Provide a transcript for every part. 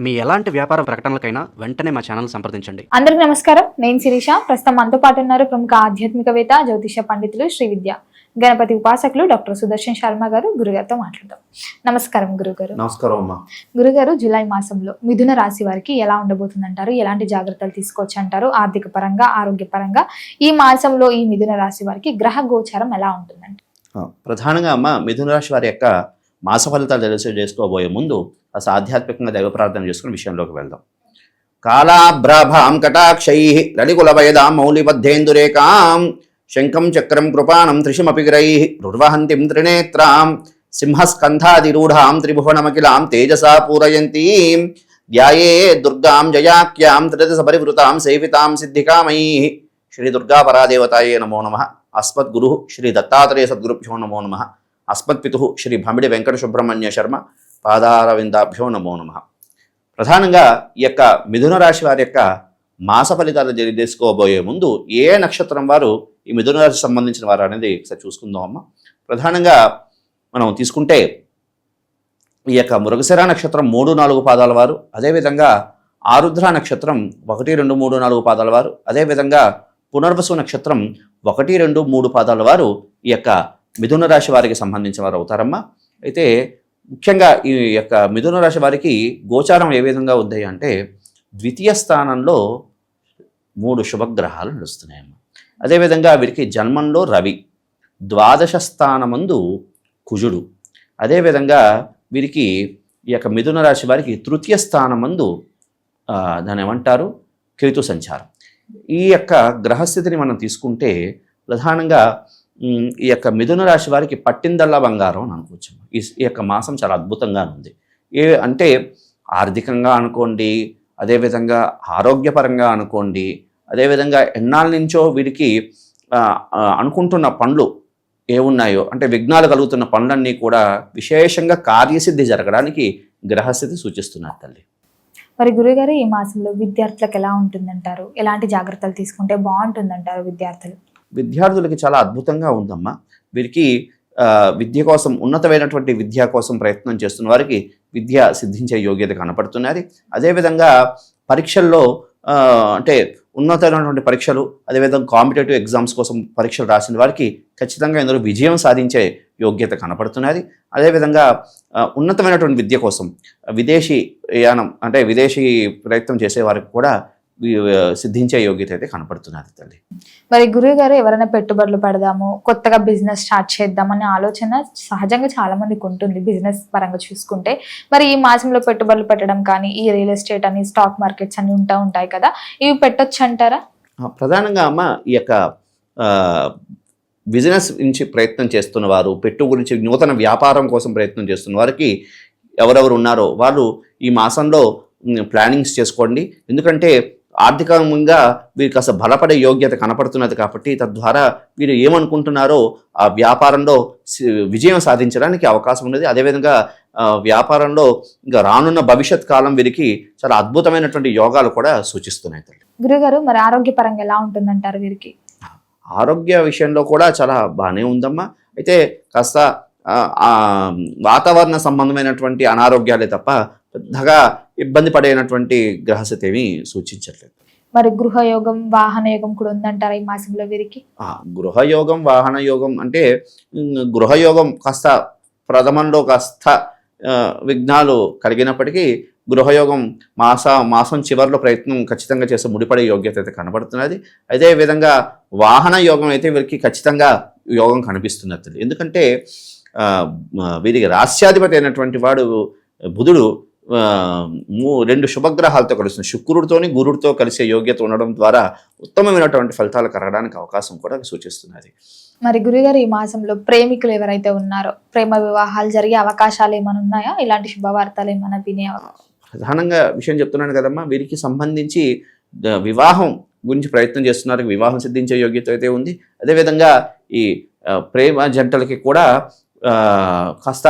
మీ ఎలాంటి వ్యాపార ప్రకటనలకైనా వెంటనే మా ఛానల్ సంప్రదించండి. అందరికి నమస్కారం. నేను శిరీష. ప్రస్తుతం మనతో పాటు ఉన్నారు ప్రముఖ ఆధ్యాత్మికవేత్త, జ్యోతిష పండితులు, శ్రీ విద్య గణపతి ఉపాసకులు డాక్టర్ సుదర్శన్ శర్మ గారు. గురుగారితో మాట్లాడదాం. నమస్కారం గురుగారు. నమస్కారం అమ్మా. గురుగారు, జూలై మాసంలో మిథున రాశి వారికి ఎలా ఉండబోతుంది అంటారు? ఎలాంటి జాగ్రత్తలు తీసుకోవచ్చు అంటారు? ఆర్థిక పరంగా, ఆరోగ్య పరంగా ఈ మాసంలో ఈ మిథున రాశి వారికి గ్రహ గోచారం ఎలా ఉంటుందంట? ప్రధానంగా అమ్మ, మిథున రాశి వారి యొక్క మాస ఫలితాలు చేసుకోబోయే ముందు అసలు ఆధ్యాత్మికంగా దైవ ప్రార్థన చేసుకుని విషయంలోకి వెళ్దాం. కాళాభ్రాభాం కటాక్షై లలికులవయదాం మౌలిబద్ధేందురేకాం శంఖం చక్రం కృపాణం త్రిశమపిగ్రై రుర్వహంతిం త్రినేత్రాం సింహస్కంధాదిరూఢాం త్రిభువనమఖిలాం తేజసా పూరయంతీం ధ్యాయే దుర్గాం జయాఖ్యాం త్రిదశపరివృతాం సేవితాం సిద్ధికామయీ. శ్రీ దుర్గా పరాదేవతాయే నమో నమః. అస్మద్గురు శ్రీ దత్తాత్రేయ సద్గురుభ్యో నమో నమః. అస్మత్పితు శ్రీ భమిడి వెంకట సుబ్రహ్మణ్య శర్మ పాదారవిందాభ్యో నమో నమః. ప్రధానంగా ఈ యొక్క మిథున రాశి వారి యొక్క మాస ఫలితాలు తెలుసుకోబోయే ముందు ఏ నక్షత్రం వారు ఈ మిథున రాశి సంబంధించిన వారు అనేది ఒకసారి చూసుకుందాం అమ్మ. ప్రధానంగా మనం తీసుకుంటే ఈ యొక్క మృగశిర నక్షత్రం 3-4 పాదాల వారు, అదేవిధంగా ఆరుద్ర నక్షత్రం 1, 2, 3, 4 పాదాల వారు, అదేవిధంగా పునర్వసు నక్షత్రం 1, 2, 3 పాదాల వారు ఈ యొక్క మిథున రాశి వారికి సంబంధించిన వారు అవుతారమ్మా. అయితే ముఖ్యంగా ఈ యొక్క మిథున రాశి వారికి గోచారం ఏ విధంగా ఉంది అంటే, ద్వితీయ స్థానంలో 3 శుభగ్రహాలు నడుస్తున్నాయమ్మా. అదేవిధంగా వీరికి జన్మంలో రవి, ద్వాదశ స్థానమందు కుజుడు, అదేవిధంగా వీరికి ఈ యొక్క మిథున రాశి వారికి తృతీయ స్థానమందు దాన్ని ఏమంటారు, కేతు సంచారం. ఈ యొక్క గ్రహస్థితిని మనం తీసుకుంటే ప్రధానంగా ఈ యొక్క మిథున రాశి వారికి పట్టిందల్లా బంగారం అని అనుకోవచ్చు. ఈ యొక్క మాసం చాలా అద్భుతంగా ఉంది. అంటే ఆర్థికంగా అనుకోండి, అదేవిధంగా ఆరోగ్యపరంగా అనుకోండి, అదేవిధంగా ఎన్నాళ్ళ నుంచో వీరికి అనుకుంటున్న పనులు ఏమున్నాయో అంటే విఘ్నాలు కలుగుతున్న పనులన్నీ కూడా విశేషంగా కార్యసిద్ధి జరగడానికి గ్రహస్థితి సూచిస్తున్నారు తల్లి. మరి గురుగారు, ఈ మాసంలో విద్యార్థులకు ఎలా ఉంటుందంటారు? ఎలాంటి జాగ్రత్తలు తీసుకుంటే బాగుంటుందంటారు విద్యార్థులకి చాలా అద్భుతంగా ఉందమ్మా. వీరికి విద్య కోసం, ఉన్నతమైనటువంటి విద్య కోసం ప్రయత్నం చేస్తున్న వారికి విద్య సిద్ధించే యోగ్యత కనపడుతున్నది. అదేవిధంగా పరీక్షల్లో అంటే ఉన్నతమైనటువంటి పరీక్షలు, అదేవిధంగా కాంపిటేటివ్ ఎగ్జామ్స్ కోసం పరీక్షలు రాసిన వారికి ఖచ్చితంగా ఇందులో విజయం సాధించే యోగ్యత కనపడుతున్నది. అదేవిధంగా ఉన్నతమైనటువంటి విద్య కోసం విదేశీ యానం అంటే విదేశీ ప్రయత్నం చేసే వారికి కూడా సిద్ధించే యోగ్యత అయితే కనపడుతున్నది తల్లి. మరి గురువు గారు, ఎవరైనా పెట్టుబడులు పెడదాము, కొత్తగా బిజినెస్ స్టార్ట్ చేద్దామనే ఆలోచన సహజంగా చాలా మందికి ఉంటుంది బిజినెస్ పరంగా చూసుకుంటే. మరి ఈ మాసంలో పెట్టుబడులు పెట్టడం కానీ, ఈ రియల్ ఎస్టేట్ అని, స్టాక్ మార్కెట్స్ అని ఉంటాయి కదా, ఇవి పెట్టొచ్చు అంటారా? ప్రధానంగా అమ్మ, ఈ యొక్క బిజినెస్ నుంచి ప్రయత్నం చేస్తున్న వారు, పెట్టు గురించి నూతన వ్యాపారం కోసం ప్రయత్నం చేస్తున్న వారికి ఎవరెవరు ఉన్నారో వాళ్ళు ఈ మాసంలో ప్లానింగ్స్ చేసుకోండి. ఎందుకంటే ఆర్థికంగా వీరికి అసలు బలపడే యోగ్యత కనపడుతున్నది కాబట్టి తద్వారా వీరు ఏమనుకుంటున్నారో ఆ వ్యాపారంలో విజయం సాధించడానికి అవకాశం ఉన్నది. అదేవిధంగా వ్యాపారంలో ఇంకా రానున్న భవిష్యత్ కాలం వీరికి చాలా అద్భుతమైనటువంటి యోగాలు కూడా సూచిస్తున్నాయి తల్లి. గురుగారు, మరి ఆరోగ్యపరంగా ఎలా ఉంటుందంటారు వీరికి? ఆరోగ్య విషయంలో కూడా చాలా బాగానే ఉందమ్మా. అయితే కాస్త వాతావరణ సంబంధమైనటువంటి అనారోగ్యాలే తప్ప పెద్దగా ఇబ్బంది పడేటువంటి గ్రహస్థితి ఏమీ సూచించట్లేదు. మరి గృహయోగం, వాహన యోగం కూడా ఉందంటారా ఈ మాసంలో వీరికి? గృహయోగం, వాహన యోగం అంటే గృహయోగం కాస్త ప్రథమంలో కాస్త విఘ్నాలు కలిగినప్పటికీ గృహయోగం మాసం చివరిలో ప్రయత్నం ఖచ్చితంగా చేసే ముడిపడే యోగ్యత అయితే కనబడుతున్నది. అదే విధంగా వాహన యోగం అయితే వీరికి ఖచ్చితంగా యోగం కనిపిస్తున్నది. ఎందుకంటే వీరికి రాస్యాధిపతి అయినటువంటి వాడు బుధుడు 2 శుభగ్రహాలతో కలుస్తుంది. శుక్రుడితోని గురుడితో కలిసే యోగ్యత ఉండడం ద్వారా ఉత్తమమైనటువంటి ఫలితాలు కలగడానికి అవకాశం కూడా సూచిస్తున్నది. మరి గురుగారు, ఈ మాసంలో ప్రేమికులు ఎవరైతే ఉన్నారో ప్రేమ వివాహాలు జరిగే అవకాశాలు ఏమైనా ఉన్నాయా? ఇలాంటి శుభవార్తలు ఏమైనా వినే? ప్రధానంగా విషయం చెప్తున్నాను కదమ్మా, వీరికి సంబంధించి వివాహం గురించి ప్రయత్నం చేస్తున్నారు. వివాహం సిద్ధించే యోగ్యత అయితే ఉంది. అదేవిధంగా ఈ ప్రేమ జంటలకి కూడా కాస్త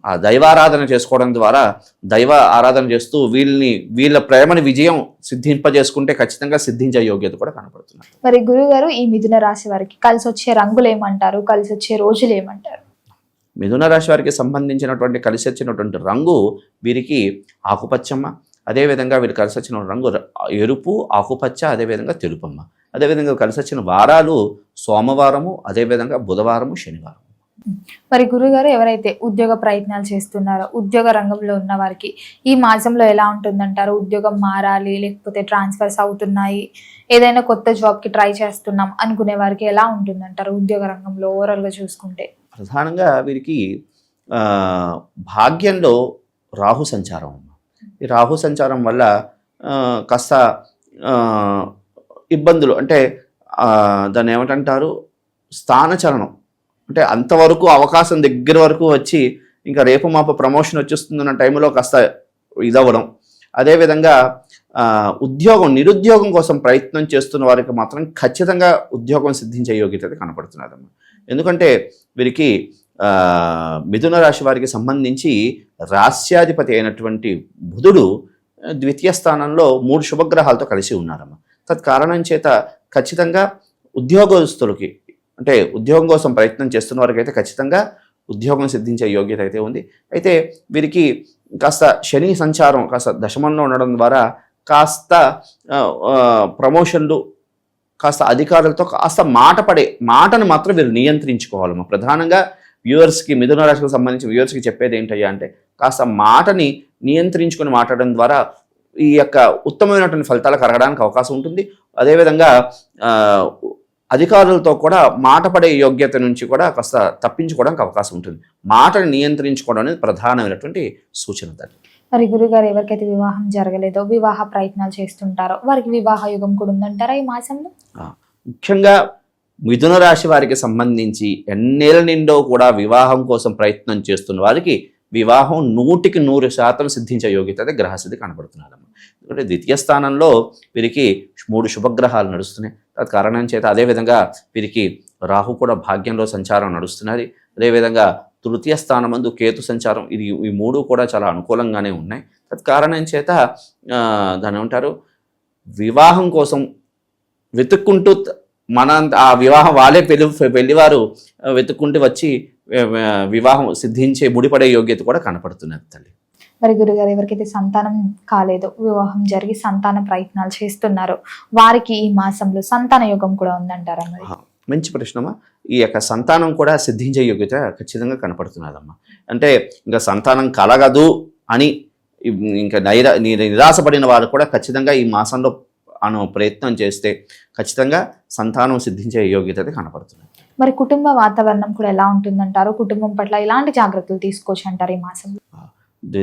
ఆ దైవారాధన చేసుకోవడం ద్వారా, దైవ ఆరాధన చేస్తూ వీళ్ళ ప్రేమని విజయం సిద్ధింపజేసుకుంటే ఖచ్చితంగా సిద్ధించే యోగ్యత కూడా కనపడుతుంది. మరి గురువు గారు, ఈ మిథున రాశి వారికి కలిసి వచ్చే రంగులు ఏమంటారు? కలిసి వచ్చే రోజులు ఏమంటారు? మిథున రాశి వారికి సంబంధించినటువంటి కలిసి వచ్చినటువంటి రంగు వీరికి ఆకుపచ్చమ్మ. అదేవిధంగా వీరికి కలిసి వచ్చిన రంగు ఎరుపు, ఆకుపచ్చ, అదేవిధంగా తెలుపమ్మ. అదేవిధంగా కలిసి వచ్చిన వారాలు సోమవారము, అదేవిధంగా బుధవారము, శనివారం. మరి గురుగారు, ఎవరైతే ఉద్యోగ ప్రయత్నాలు చేస్తున్నారో, ఉద్యోగ రంగంలో ఉన్న వారికి ఈ మాసంలో ఎలా ఉంటుందంటారు? ఉద్యోగం మారాలి, లేకపోతే ట్రాన్స్ఫర్స్ అవుతున్నాయి, ఏదైనా కొత్త జాబ్కి ట్రై చేస్తున్నాం అనుకునే వారికి ఎలా ఉంటుందంటారు ఉద్యోగ రంగంలో ఓవరాల్గా చూసుకుంటే? ప్రధానంగా వీరికి భాగ్యంలో రాహు సంచారం. ఈ రాహు సంచారం వల్ల కాస్త ఇబ్బందులు, అంటే దాన్ని ఏమిటంటారు, స్థానచలనం. అంటే అంతవరకు అవకాశం దగ్గర వరకు వచ్చి ఇంకా రేపు మాప ప్రమోషన్ వచ్చేస్తుందన్న టైంలో కాస్త ఇదవ్వడం. అదేవిధంగా నిరుద్యోగం కోసం ప్రయత్నం చేస్తున్న వారికి మాత్రం ఖచ్చితంగా ఉద్యోగం సిద్ధించే యోగ్యత కనపడుతున్నదమ్మా. ఎందుకంటే వీరికి మిథున రాశి వారికి సంబంధించి రాస్యాధిపతి అయినటువంటి బుధుడు ద్వితీయ స్థానంలో 3 శుభగ్రహాలతో కలిసి ఉన్నారమ్మా. తత్కారణం చేత ఖచ్చితంగా ఉద్యోగస్తులకి, అంటే ఉద్యోగం కోసం ప్రయత్నం చేస్తున్న వారికి అయితే ఖచ్చితంగా ఉద్యోగం సిద్ధించే యోగ్యత అయితే ఉంది. అయితే వీరికి కాస్త శని సంచారం కాస్త దశమంలో ఉండడం ద్వారా కాస్త ప్రమోషన్లు, కాస్త అధికారులతో కాస్త మాటను మాత్రం వీరు నియంత్రించుకోవాలమ్మా. ప్రధానంగా వ్యూవర్స్కి, మిథున రాశికి సంబంధించి వ్యూవర్స్కి చెప్పేది ఏంటయ్యా అంటే, కాస్త మాటని నియంత్రించుకొని మాట్లాడడం ద్వారా ఈ యొక్క ఉత్తమమైనటువంటి ఫలితాలు కలగడానికి అవకాశం ఉంటుంది. అదేవిధంగా అధికారులతో కూడా మాట పడే యోగ్యత నుంచి కూడా కాస్త తప్పించుకోవడానికి అవకాశం ఉంటుంది. మాటను నియంత్రించుకోవడం అనేది ప్రధానమైనటువంటి సూచన. మరి గురుగారు, ఎవరికైతే వివాహం జరగలేదో, వివాహ ప్రయత్నాలు చేస్తుంటారో వారికి వివాహ యుగం కూడా ఉందంటారా ఈ మాసంలో? ముఖ్యంగా మిథున రాశి వారికి సంబంధించి ఎన్నేళ్ళ నిండో కూడా వివాహం కోసం ప్రయత్నం చేస్తున్న వారికి వివాహం 100% సిద్ధించే యోగ్యత అయితే గ్రహస్థితి కనబడుతున్నారమ్మ. ఎందుకంటే ద్వితీయ స్థానంలో వీరికి 3 శుభగ్రహాలు నడుస్తున్నాయి. కారణం చేత అదేవిధంగా వీరికి రాహు కూడా భాగ్యంలో సంచారం నడుస్తున్నది. అదేవిధంగా తృతీయ స్థానం నందు కేతు సంచారం, ఈ 3 కూడా చాలా అనుకూలంగానే ఉన్నాయి. తత్కారణం చేత దాని ఏమంటారు, వివాహం కోసం వెతుక్కుంటూ ఆ వివాహం వాళ్ళే పెళ్లివారు వెతుక్కుంటూ వచ్చి వివాహం సిద్ధించే ముడిపడే యోగ్యత కూడా కనపడుతున్నది తల్లి. మరి గురుగారు, ఎవరికైతే సంతానం కాలేదో, వివాహం జరిగి సంతాన ప్రయత్నాలు చేస్తున్నారో వారికి ఈ మాసంలో సంతాన యోగం కూడా ఉందంటారా? మరి మంచి ప్రశ్నమా. ఈ యొక్క సంతానం కూడా సిద్ధించే యోగ్యత ఖచ్చితంగా కనపడుతున్నదమ్మా. అంటే ఇంకా సంతానం కలగదు అని ఇంకా నిరాశపడిన వారు కూడా ఖచ్చితంగా ఈ మాసంలో ప్రయత్నం చేస్తే ఖచ్చితంగా సంతానం సిద్ధించే యోగ్యత కనపడుతుంది. మరి కుటుంబ వాతావరణం కూడా ఎలా ఉంటుందంటారు? కుటుంబం పట్ల ఎలాంటి జాగ్రత్తలు తీసుకోవచ్చు అంటారు ఈ మాసంలో?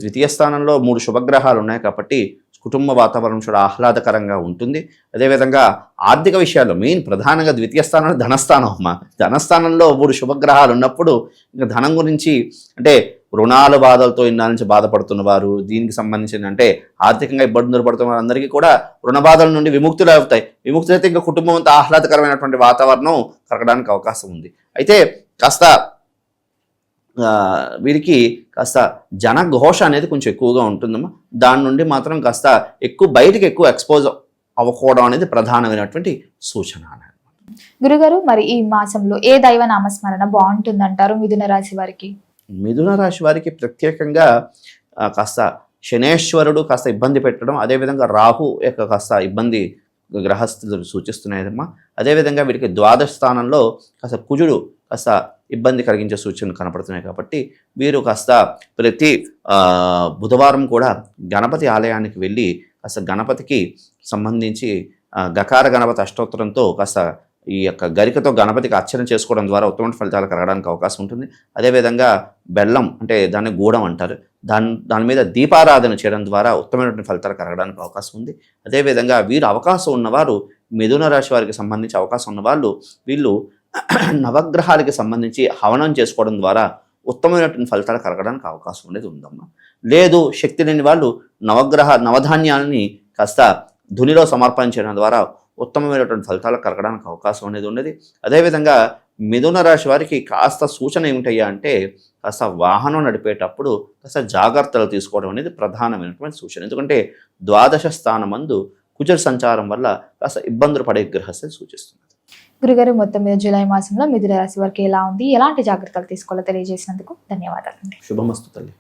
ద్వితీయ స్థానంలో 3 శుభగ్రహాలు ఉన్నాయి కాబట్టి కుటుంబ వాతావరణం కూడా ఆహ్లాదకరంగా ఉంటుంది. అదేవిధంగా ఆర్థిక విషయాల్లో మెయిన్ ప్రధానంగా ద్వితీయ స్థానంలో ధనస్థానం అమ్మా. ధనస్థానంలో 3 శుభగ్రహాలు ఉన్నప్పుడు ఇంకా ధనం గురించి, అంటే రుణాల బాధలతో ఇన్నాళ్ళ నుంచి బాధపడుతున్న వారు, దీనికి సంబంధించిన అంటే ఆర్థికంగా ఇబ్బందులు పడుతున్న వారందరికీ కూడా రుణ బాధల నుండి విముక్తులు అవుతాయి. విముక్తులైతే ఇంకా కుటుంబం అంతా ఆహ్లాదకరమైనటువంటి వాతావరణం కలగడానికి అవకాశం ఉంది. అయితే కాస్త వీరికి కాస్త జనఘోష అనేది కొంచెం ఎక్కువగా ఉంటుందమ్మా. దాని నుండి మాత్రం కాస్త బయటికి ఎక్కువ ఎక్స్పోజ్ అవ్వకపోవడం అనేది ప్రధానమైనటువంటి సూచన. గురుగారు, మరి ఈ మాసంలో ఏ దైవ నామస్మరణ బాగుంటుందంటారు మిథున రాశి వారికి? మిథున రాశి వారికి ప్రత్యేకంగా కాస్త శనేశ్వరుడు కాస్త ఇబ్బంది పెట్టడం, అదేవిధంగా రాహు యొక్క కాస్త ఇబ్బంది గ్రహస్థితులు సూచిస్తున్నాయమ్మా. అదేవిధంగా వీరికి ద్వాదశ స్థానంలో కాస్త కుజుడు కాస్త ఇబ్బంది కలిగించే సూచనలు కనపడుతున్నాయి. కాబట్టి వీరు కాస్త ప్రతి బుధవారం కూడా గణపతి ఆలయానికి వెళ్ళి కాస్త గణపతికి సంబంధించి గకార గణపతి అష్టోత్తరంతో కాస్త ఈ యొక్క గరికతో గణపతికి అర్చన చేసుకోవడం ద్వారా ఉత్తమ ఫలితాలు కలగడానికి అవకాశం ఉంటుంది. అదేవిధంగా బెల్లం, అంటే దాన్ని గూడం అంటారు, దాని మీద దీపారాధన చేయడం ద్వారా ఉత్తమమైనటువంటి ఫలితాలు కలగడానికి అవకాశం ఉంది. అదేవిధంగా వీరు అవకాశం ఉన్నవారు, మిథున రాశి వారికి సంబంధించి అవకాశం ఉన్నవాళ్ళు, వీళ్ళు నవగ్రహాలకి సంబంధించి హవనం చేసుకోవడం ద్వారా ఉత్తమమైనటువంటి ఫలితాలు కలగడానికి అవకాశం అనేది ఉందమ్మా. లేదు శక్తి లేని వాళ్ళు నవధాన్యాలని కాస్త ధునిలో సమర్పణ చేయడం ద్వారా ఉత్తమమైనటువంటి ఫలితాలు కలగడానికి అవకాశం అనేది ఉన్నది. అదేవిధంగా మిథున రాశి వారికి కాస్త సూచన ఏమిటయ్యా అంటే, కాస్త వాహనం నడిపేటప్పుడు కాస్త జాగ్రత్తలు తీసుకోవడం అనేది ప్రధానమైనటువంటి సూచన. ఎందుకంటే ద్వాదశ స్థానం నందు కుజ సంచారం వల్ల కాస్త ఇబ్బందులు పడే గ్రహస్థితి సూచిస్తుంది. గురుగారు, మొత్తం మీద జూలై మాసంలో మిథున రాశి వారికి ఎలా ఉంది, ఎలాంటి జాగ్రత్తలు తీసుకోవాలో తెలియజేసినందుకు ధన్యవాదాలండి. శుభమస్తు తల్లి.